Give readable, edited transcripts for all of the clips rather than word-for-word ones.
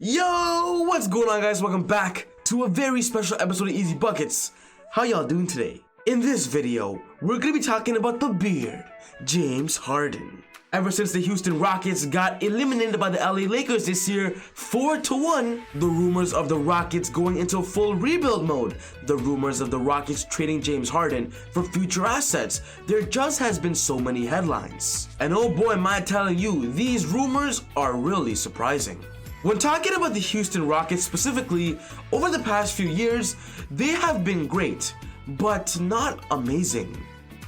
Yo, what's going on, guys? Welcome back to a very special episode of Easy Buckets. How y'all doing today? In this video, we're gonna be talking about the beard, James Harden. Ever since the Houston Rockets got eliminated by the LA Lakers this year 4-1, the rumors of the Rockets going into full rebuild mode, the rumors of the Rockets trading James Harden for future assets, there just has been so many headlines. And oh boy, am I telling you, these rumors are really surprising. When talking about the Houston Rockets specifically, over the past few years, they have been great, but not amazing.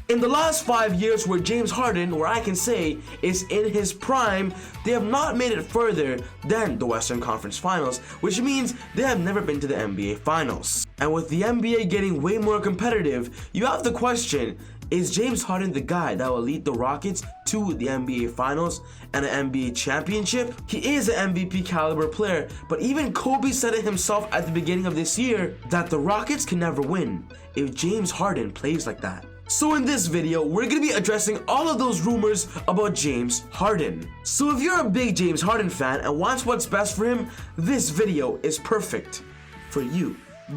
In the last 5 years where James Harden, where I can say, is in his prime, they have not made it further than the Western Conference Finals, which means they have never been to the NBA Finals. And with the NBA getting way more competitive, you have to question, is James Harden the guy that will lead the Rockets to the NBA Finals and an NBA championship? He is an MVP caliber player, but even Kobe said it himself at the beginning of this year that the Rockets can never win if James Harden plays like that. So in this video, we're going to be addressing all of those rumors about James Harden. So if you're a big James Harden fan and wants what's best for him, this video is perfect for you.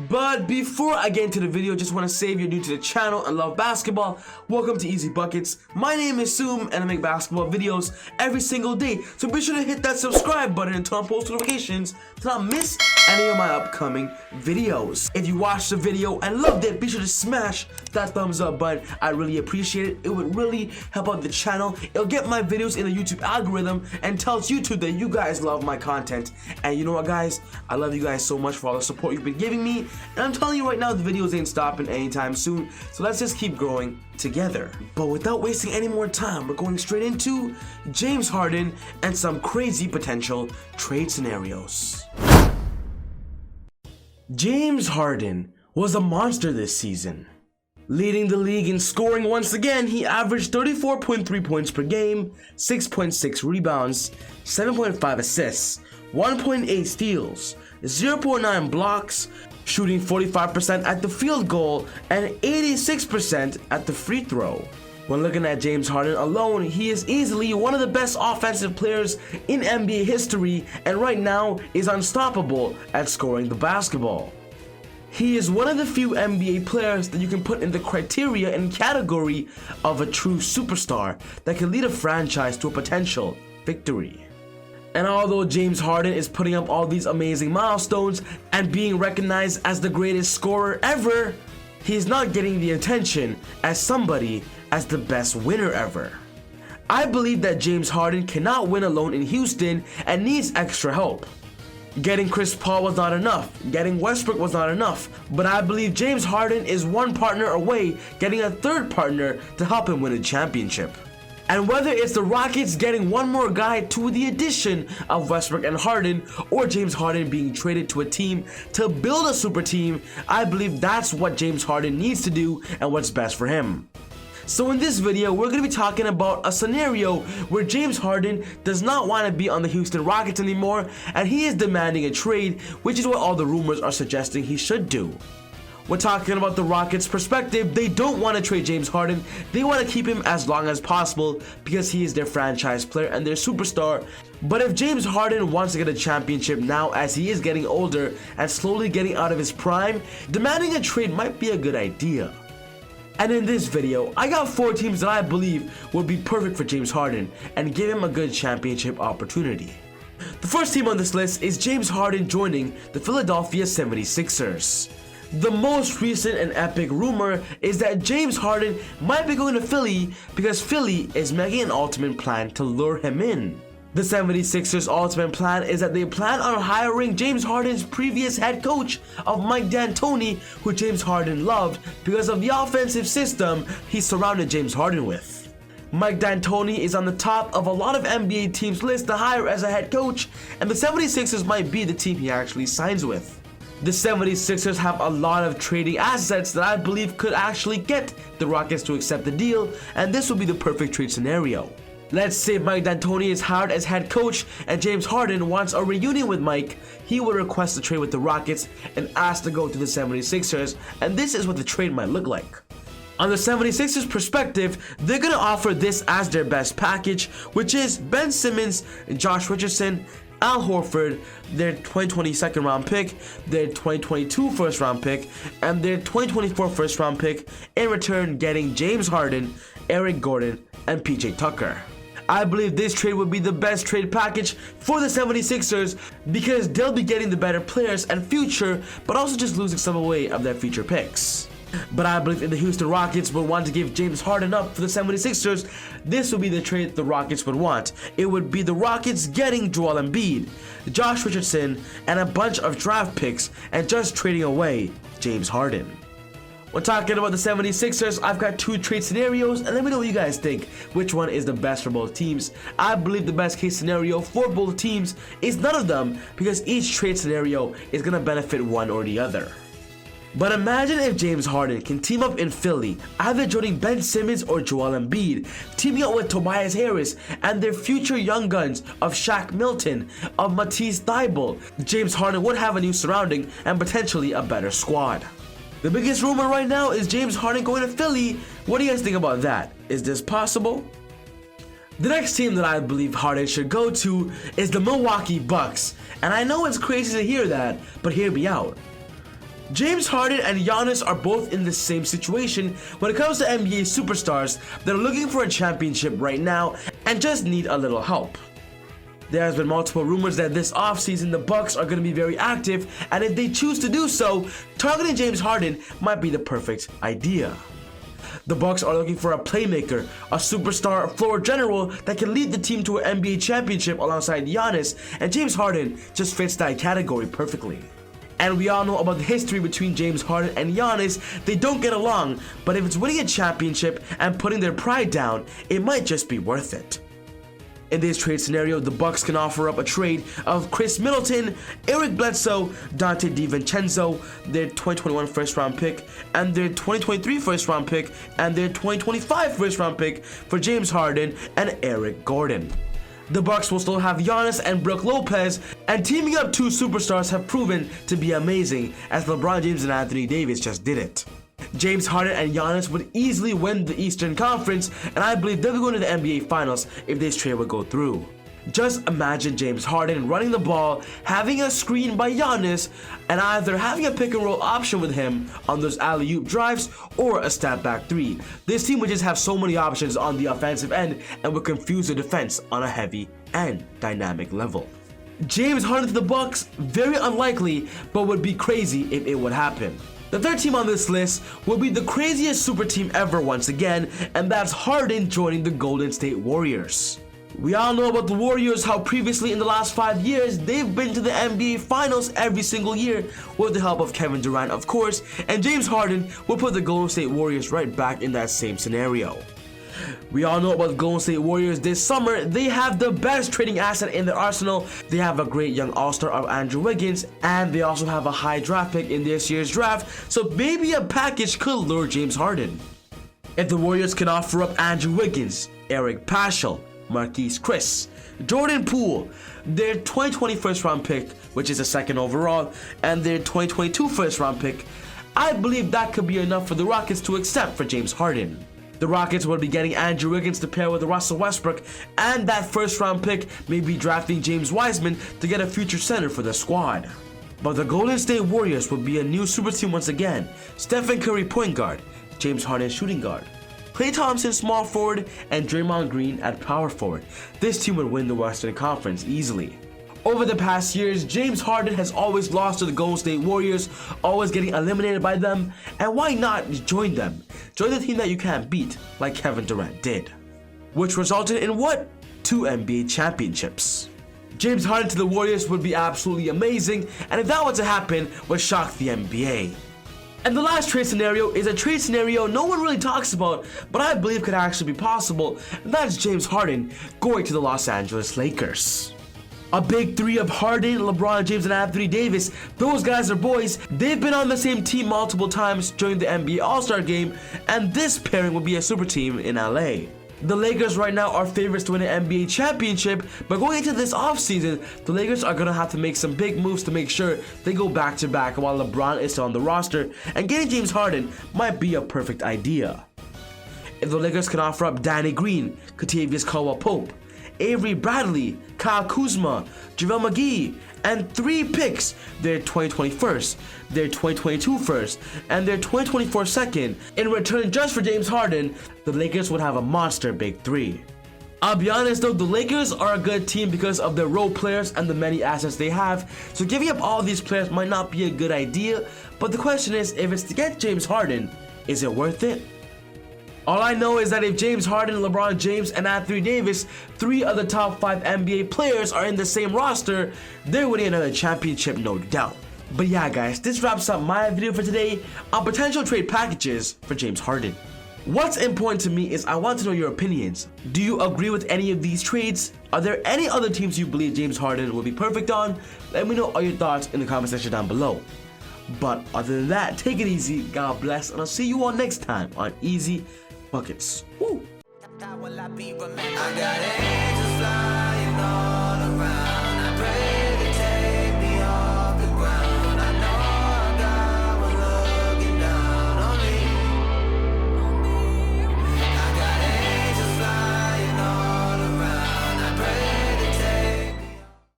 But before I get into the video, just want to say if you're new to the channel and love basketball, welcome to Easy Buckets. My name is Soom and I make basketball videos every single day, so be sure to hit that subscribe button and turn on post notifications to not miss any of my upcoming videos. If you watched the video and loved it, be sure to smash that thumbs up button. I really appreciate it. It would really help out the channel. It'll get my videos in the YouTube algorithm and tells YouTube that you guys love my content. And you know what, guys? I love you guys so much for all the support you've been giving me. And I'm telling you right now, the videos ain't stopping anytime soon. So let's just keep growing together. But without wasting any more time, we're going straight into James Harden and some crazy potential trade scenarios. James Harden was a monster this season. Leading the league in scoring once again, he averaged 34.3 points per game, 6.6 rebounds, 7.5 assists, 1.8 steals, 0.9 blocks, shooting 45% at the field goal and 86% at the free throw. When looking at James Harden alone, he is easily one of the best offensive players in NBA history and right now is unstoppable at scoring the basketball. He is one of the few NBA players that you can put in the criteria and category of a true superstar that can lead a franchise to a potential victory. And although James Harden is putting up all these amazing milestones and being recognized as the greatest scorer ever, he's not getting the attention as somebody as the best winner ever. I believe that James Harden cannot win alone in Houston and needs extra help. Getting Chris Paul was not enough, getting Westbrook was not enough, but I believe James Harden is one partner away getting a third partner to help him win a championship. And whether it's the Rockets getting one more guy to the addition of Westbrook and Harden, or James Harden being traded to a team to build a super team, I believe that's what James Harden needs to do and what's best for him. So in this video, we're going to be talking about a scenario where James Harden does not want to be on the Houston Rockets anymore and he is demanding a trade, which is what all the rumors are suggesting he should do. We're talking about the Rockets' perspective. They don't want to trade James Harden. They want to keep him as long as possible because he is their franchise player and their superstar. But if James Harden wants to get a championship now as he is getting older and slowly getting out of his prime, demanding a trade might be a good idea. And in this video, I got 4 teams that I believe would be perfect for James Harden and give him a good championship opportunity. The first team on this list is James Harden joining the Philadelphia 76ers. The most recent and epic rumor is that James Harden might be going to Philly because Philly is making an ultimate plan to lure him in. The 76ers' ultimate plan is that they plan on hiring James Harden's previous head coach of Mike D'Antoni, who James Harden loved because of the offensive system he surrounded James Harden with. Mike D'Antoni is on the top of a lot of NBA teams' list to hire as a head coach, and the 76ers might be the team he actually signs with. The 76ers have a lot of trading assets that I believe could actually get the Rockets to accept the deal, and this will be the perfect trade scenario. Let's say Mike D'Antoni is hired as head coach and James Harden wants a reunion with Mike. He would request a trade with the Rockets and ask to go to the 76ers, and this is what the trade might look like. On the 76ers perspective, they're going to offer this as their best package, which is Ben Simmons, Josh Richardson, Al Horford, their 2020 second round pick, their 2022 first round pick, and their 2024 first round pick, in return getting James Harden, Eric Gordon, and PJ Tucker. I believe this trade would be the best trade package for the 76ers because they'll be getting the better players and future, but also just losing some away of their future picks. But I believe if the Houston Rockets would want to give James Harden up for the 76ers, this would be the trade the Rockets would want. It would be the Rockets getting Joel Embiid, Josh Richardson, and a bunch of draft picks and just trading away James Harden. When talking about the 76ers, I've got two trade scenarios, and let me know what you guys think. Which one is the best for both teams? I believe the best case scenario for both teams is none of them because each trade scenario is going to benefit one or the other. But imagine if James Harden can team up in Philly, either joining Ben Simmons or Joel Embiid, teaming up with Tobias Harris and their future young guns of Shaq Milton, of Matisse Thybulle. James Harden would have a new surrounding and potentially a better squad. The biggest rumor right now is James Harden going to Philly. What do you guys think about that? Is this possible? The next team that I believe Harden should go to is the Milwaukee Bucks. And I know it's crazy to hear that, but hear me out. James Harden and Giannis are both in the same situation when it comes to NBA superstars that are looking for a championship right now and just need a little help. There has been multiple rumors that this offseason the Bucks are going to be very active, and if they choose to do so, targeting James Harden might be the perfect idea. The Bucks are looking for a playmaker, a superstar floor general that can lead the team to an NBA championship alongside Giannis, and James Harden just fits that category perfectly. And we all know about the history between James Harden and Giannis. They don't get along, but if it's winning a championship and putting their pride down, it might just be worth it. In this trade scenario, the Bucks can offer up a trade of Chris Middleton, Eric Bledsoe, Dante DiVincenzo, their 2021 first round pick, and their 2023 first round pick, and their 2025 first round pick for James Harden and Eric Gordon. The Bucks will still have Giannis and Brook Lopez, and teaming up two superstars have proven to be amazing, as LeBron James and Anthony Davis just did it. James Harden and Giannis would easily win the Eastern Conference, and I believe they'll be going to the NBA Finals if this trade would go through. Just imagine James Harden running the ball, having a screen by Giannis, and either having a pick and roll option with him on those alley-oop drives or a step back three. This team would just have so many options on the offensive end and would confuse the defense on a heavy and dynamic level. James Harden to the Bucks, very unlikely, but would be crazy if it would happen. The third team on this list will be the craziest super team ever once again, and that's Harden joining the Golden State Warriors. We all know about the Warriors, how previously in the last 5 years, they've been to the NBA Finals every single year with the help of Kevin Durant, of course, and James Harden will put the Golden State Warriors right back in that same scenario. We all know about the Golden State Warriors this summer. They have the best trading asset in their arsenal. They have a great young all-star of Andrew Wiggins, and they also have a high draft pick in this year's draft, so maybe a package could lure James Harden. If the Warriors can offer up Andrew Wiggins, Eric Paschall, Marquise Chris, Jordan Poole, their 2020 first round pick, which is a second overall, and their 2022 first round pick, I believe that could be enough for the Rockets to accept for James Harden. The Rockets will be getting Andrew Wiggins to pair with Russell Westbrook, and that first round pick may be drafting James Wiseman to get a future center for the squad. But the Golden State Warriors will be a new super team once again. Stephen Curry point guard, James Harden shooting guard, Klay Thompson small forward, and Draymond Green at power forward. This team would win the Western Conference easily. Over the past years, James Harden has always lost to the Golden State Warriors, always getting eliminated by them, and why not join them? Join the team that you can't beat, like Kevin Durant did. Which resulted in what? 2 NBA championships. James Harden to the Warriors would be absolutely amazing, and if that were to happen, would shock the NBA. And the last trade scenario is a trade scenario no one really talks about, but I believe could actually be possible, and that's James Harden going to the Los Angeles Lakers. A big three of Harden, LeBron James, and Anthony Davis. Those guys are boys. They've been on the same team multiple times during the NBA All-Star Game, and this pairing will be a super team in LA. The Lakers right now are favorites to win an NBA championship, but going into this offseason, the Lakers are going to have to make some big moves to make sure they go back-to-back while LeBron is still on the roster, and getting James Harden might be a perfect idea. If the Lakers can offer up Danny Green, Kentavious Caldwell-Pope, Avery Bradley, Kyle Kuzma, JaVale McGee, and 3 picks, their 2020 first, their 2022 first, and their 2024 second, in return just for James Harden, the Lakers would have a monster big 3. I'll be honest though, the Lakers are a good team because of their role players and the many assets they have, so giving up all these players might not be a good idea, but the question is, if it's to get James Harden, is it worth it? All I know is that if James Harden, LeBron James, and Anthony Davis, 3 of the top 5 NBA players, are in the same roster, they're winning another championship, no doubt. But yeah guys, this wraps up my video for today on potential trade packages for James Harden. What's important to me is I want to know your opinions. Do you agree with any of these trades? Are there any other teams you believe James Harden will be perfect on? Let me know all your thoughts in the comment section down below. But other than that, take it easy, God bless, and I'll see you all next time on Easy Buckets. Woo! I got angels flying all